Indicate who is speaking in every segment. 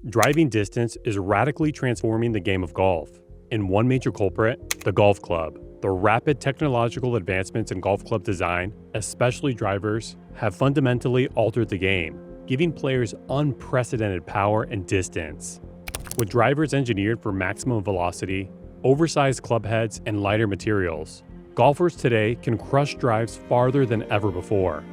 Speaker 1: Driving distance is radically transforming the game of golf. And one major culprit, the golf club. The rapid technological advancements in golf club design, especially drivers, have fundamentally altered the game, giving players unprecedented power and distance. With drivers engineered for maximum velocity, oversized club heads, and lighter materials, golfers today can crush drives farther than ever before.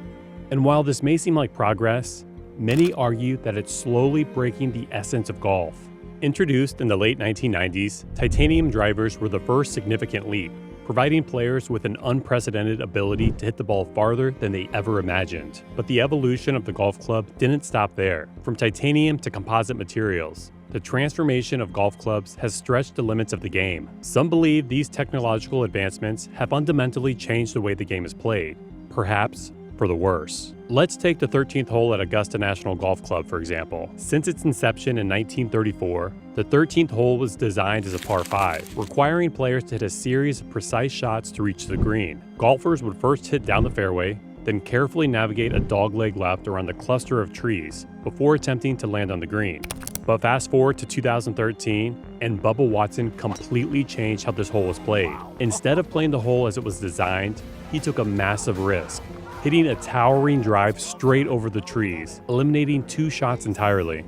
Speaker 1: And while this may seem like progress, many argue that it's slowly breaking the essence of golf. Introduced in the late 1990s, titanium drivers were the first significant leap, providing players with an unprecedented ability to hit the ball farther than they ever imagined. But the evolution of the golf club didn't stop there. From titanium to composite materials, the transformation of golf clubs has stretched the limits of the game. Some believe these technological advancements have fundamentally changed the way the game is played, perhaps for the worse. Let's take the 13th hole at Augusta National Golf Club, for example. Since its inception in 1934, the 13th hole was designed as a par 5, requiring players to hit a series of precise shots to reach the green. Golfers would first hit down the fairway, then carefully navigate a dogleg left around the cluster of trees before attempting to land on the green. But fast forward to 2013, and Bubba Watson completely changed how this hole was played. Instead of playing the hole as it was designed, he took a massive risk, hitting a towering drive straight over the trees, eliminating 2 shots entirely.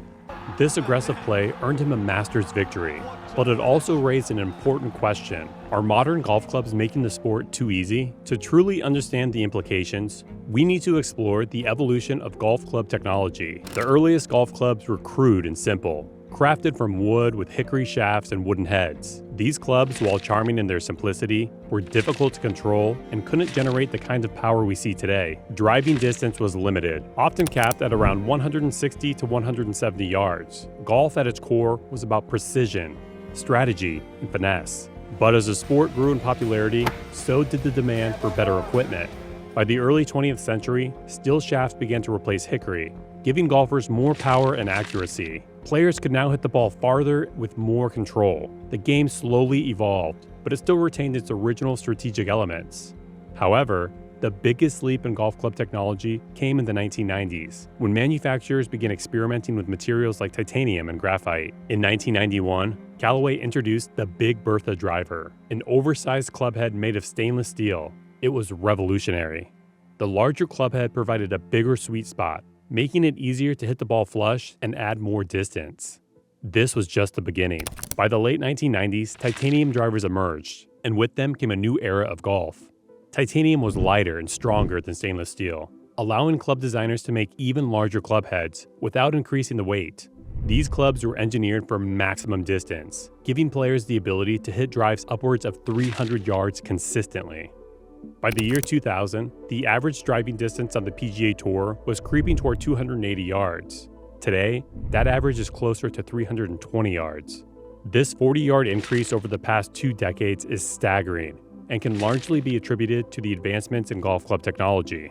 Speaker 1: This aggressive play earned him a Masters victory, but it also raised an important question. Are modern golf clubs making the sport too easy? To truly understand the implications, we need to explore the evolution of golf club technology. The earliest golf clubs were crude and simple, crafted from wood with hickory shafts and wooden heads. These clubs, while charming in their simplicity, were difficult to control and couldn't generate the kind of power we see today. Driving distance was limited, often capped at around 160 to 170 yards. Golf at its core was about precision, strategy, and finesse. But as the sport grew in popularity, so did the demand for better equipment. By the early 20th century, steel shafts began to replace hickory, giving golfers more power and accuracy. Players could now hit the ball farther with more control. The game slowly evolved, but it still retained its original strategic elements. However, the biggest leap in golf club technology came in the 1990s, when manufacturers began experimenting with materials like titanium and graphite. In 1991, Callaway introduced the Big Bertha driver, an oversized clubhead made of stainless steel. It was revolutionary. The larger clubhead provided a bigger sweet spot, making it easier to hit the ball flush and add more distance. This was just the beginning. By the late 1990s, titanium drivers emerged, and with them came a new era of golf. Titanium was lighter and stronger than stainless steel, allowing club designers to make even larger club heads without increasing the weight. These clubs were engineered for maximum distance, giving players the ability to hit drives upwards of 300 yards consistently. By the year 2000, the average driving distance on the PGA Tour was creeping toward 280 yards. Today, that average is closer to 320 yards. This 40-yard increase over the past 2 decades is staggering and can largely be attributed to the advancements in golf club technology.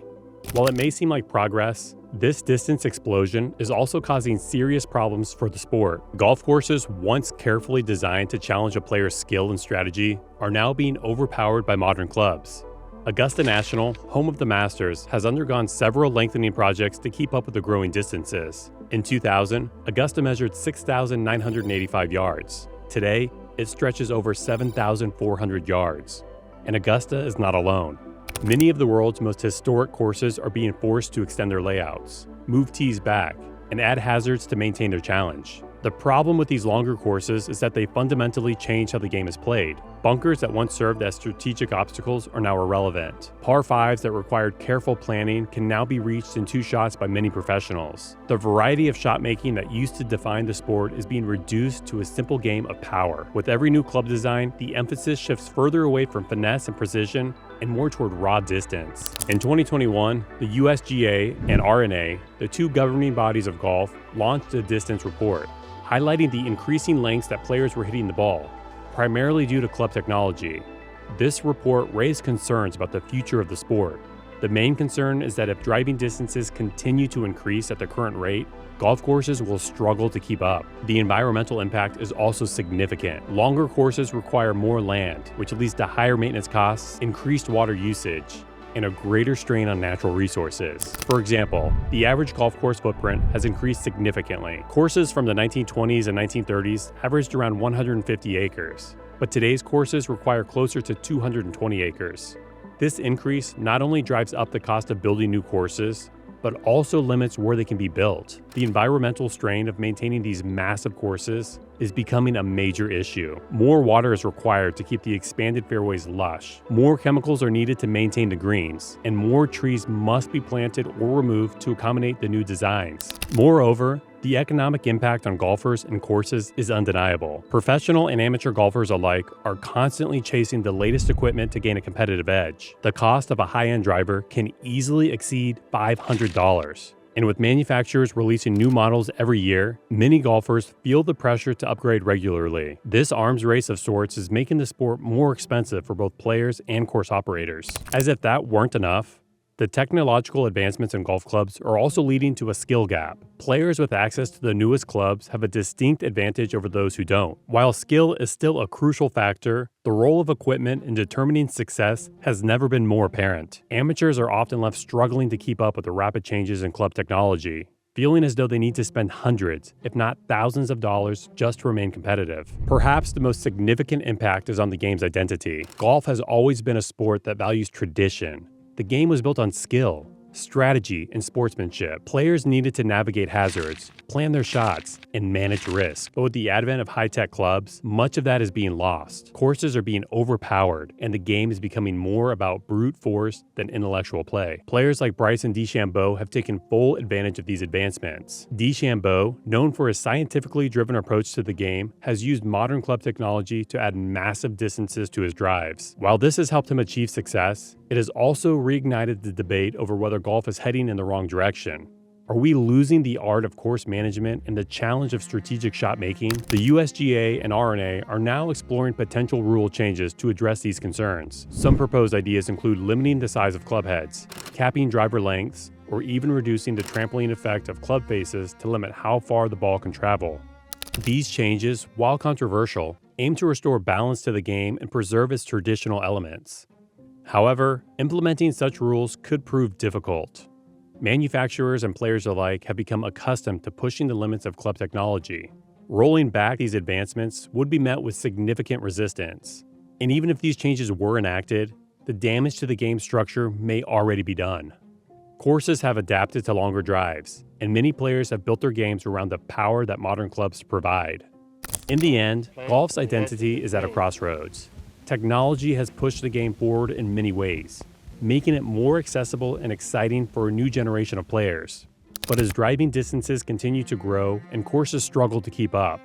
Speaker 1: While it may seem like progress, this distance explosion is also causing serious problems for the sport. Golf courses, once carefully designed to challenge a player's skill and strategy, are now being overpowered by modern clubs. Augusta National, home of the Masters, has undergone several lengthening projects to keep up with the growing distances. In 2000, Augusta measured 6,985 yards. Today, it stretches over 7,400 yards. And Augusta is not alone. Many of the world's most historic courses are being forced to extend their layouts, move tees back, and add hazards to maintain their challenge. The problem with these longer courses is that they fundamentally change how the game is played. Bunkers that once served as strategic obstacles are now irrelevant. Par 5s that required careful planning can now be reached in 2 shots by many professionals. The variety of shot making that used to define the sport is being reduced to a simple game of power. With every new club design, the emphasis shifts further away from finesse and precision and more toward raw distance. In 2021, the USGA and R&A, the 2 governing bodies of golf, launched a distance report, highlighting the increasing lengths that players were hitting the ball, primarily due to club technology. This report raised concerns about the future of the sport. The main concern is that if driving distances continue to increase at the current rate, golf courses will struggle to keep up. The environmental impact is also significant. Longer courses require more land, which leads to higher maintenance costs, increased water usage, and a greater strain on natural resources. For example, the average golf course footprint has increased significantly. Courses from the 1920s and 1930s averaged around 150 acres, but today's courses require closer to 220 acres. This increase not only drives up the cost of building new courses, but also limits where they can be built. The environmental strain of maintaining these massive courses is becoming a major issue. More water is required to keep the expanded fairways lush. More chemicals are needed to maintain the greens, and more trees must be planted or removed to accommodate the new designs. Moreover, the economic impact on golfers and courses is undeniable. Professional and amateur golfers alike are constantly chasing the latest equipment to gain a competitive edge. The cost of a high-end driver can easily exceed $500. And with manufacturers releasing new models every year, many golfers feel the pressure to upgrade regularly. This arms race of sorts is making the sport more expensive for both players and course operators. As if that weren't enough, the technological advancements in golf clubs are also leading to a skill gap. Players with access to the newest clubs have a distinct advantage over those who don't. While skill is still a crucial factor, the role of equipment in determining success has never been more apparent. Amateurs are often left struggling to keep up with the rapid changes in club technology, feeling as though they need to spend hundreds, if not thousands of dollars just to remain competitive. Perhaps the most significant impact is on the game's identity. Golf has always been a sport that values tradition. The game was built on skill, strategy, and sportsmanship. Players needed to navigate hazards, plan their shots, and manage risk. But with the advent of high-tech clubs, much of that is being lost. Courses are being overpowered, and the game is becoming more about brute force than intellectual play. Players like Bryson DeChambeau have taken full advantage of these advancements. DeChambeau, known for his scientifically driven approach to the game, has used modern club technology to add massive distances to his drives. While this has helped him achieve success, it has also reignited the debate over whether golf is heading in the wrong direction. Are we losing the art of course management and the challenge of strategic shot making? The USGA and R&A are now exploring potential rule changes to address these concerns. Some proposed ideas include limiting the size of club heads, capping driver lengths, or even reducing the trampoline effect of club faces to limit how far the ball can travel. These changes, while controversial, aim to restore balance to the game and preserve its traditional elements. However, implementing such rules could prove difficult. Manufacturers and players alike have become accustomed to pushing the limits of club technology. Rolling back these advancements would be met with significant resistance. And even if these changes were enacted, the damage to the game structure may already be done. Courses have adapted to longer drives, and many players have built their games around the power that modern clubs provide. In the end, golf's identity is at a crossroads. Technology has pushed the game forward in many ways, making it more accessible and exciting for a new generation of players. But as driving distances continue to grow and courses struggle to keep up,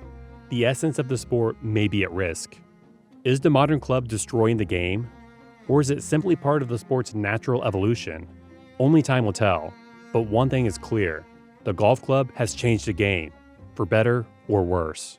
Speaker 1: the essence of the sport may be at risk. Is the modern club destroying the game? Or is it simply part of the sport's natural evolution? Only time will tell, but one thing is clear: the golf club has changed the game, for better or worse.